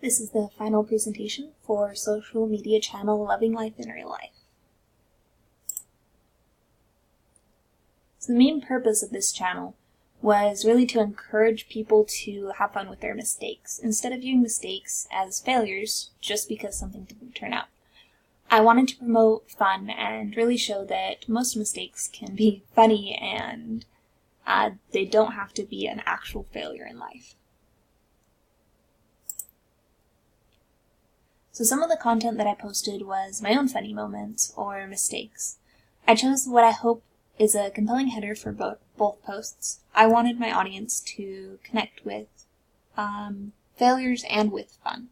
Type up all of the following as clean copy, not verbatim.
This is the final presentation for social media channel Loving Life in Real Life. So the main purpose of this channel was really to encourage people to have fun with their mistakes, instead of viewing mistakes as failures just because something didn't turn out. I wanted to promote fun and really show that most mistakes can be funny and they don't have to be an actual failure in life. So some of the content that I posted was my own funny moments or mistakes. I chose what I hope is a compelling header for both posts. I wanted my audience to connect with failures and with fun,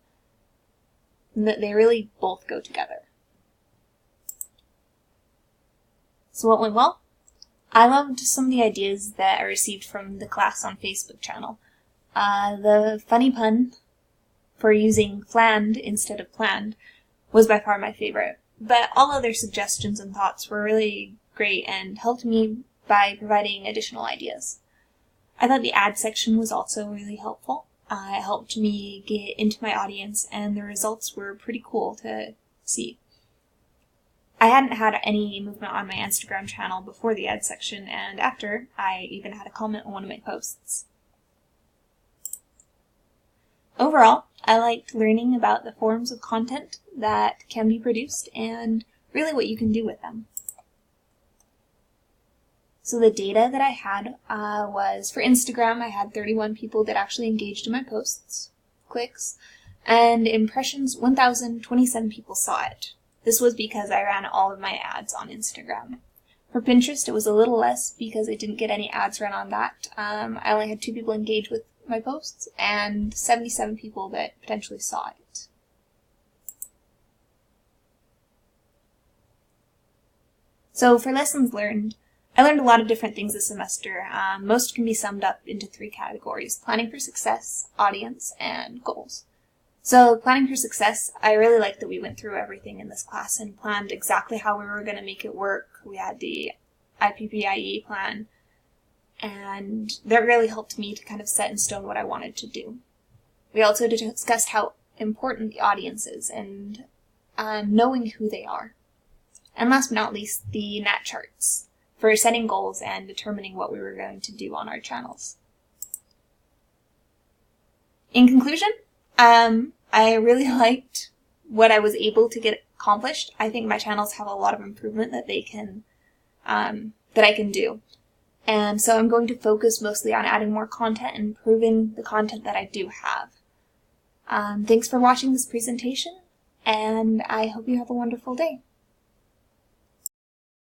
and that they really both go together. So what went well? I loved some of the ideas that I received from the class on Facebook channel. The funny pun for using fland instead of planned was by far my favorite, but all other suggestions and thoughts were really great and helped me by providing additional ideas. I thought the ad section was also really helpful. It helped me get into my audience, and the results were pretty cool to see. I hadn't had any movement on my Instagram channel before the ad section, and after, I even had a comment on one of my posts. Overall, I liked learning about the forms of content that can be produced and really what you can do with them. So the data that I had was, for Instagram, I had 31 people that actually engaged in my posts, clicks, and impressions, 1,027 people saw it. This was because I ran all of my ads on Instagram. For Pinterest, it was a little less because I didn't get any ads run on that. I only had 2 people engage with my posts and 77 people that potentially saw it. So for lessons learned, I learned a lot of different things this semester. Most can be summed up into 3 categories: planning for success, audience, and goals. So planning for success, I really liked that we went through everything in this class and planned exactly how we were going to make it work. We had the IPPIE plan, and that really helped me to kind of set in stone what I wanted to do. We also discussed how important the audience is and knowing who they are. And last but not least, the NAT charts for setting goals and determining what we were going to do on our channels. In conclusion, I really liked what I was able to get accomplished. I think my channels have a lot of improvement that they can, that I can do. And so I'm going to focus mostly on adding more content and improving the content that I do have. Thanks for watching this presentation, and I hope you have a wonderful day.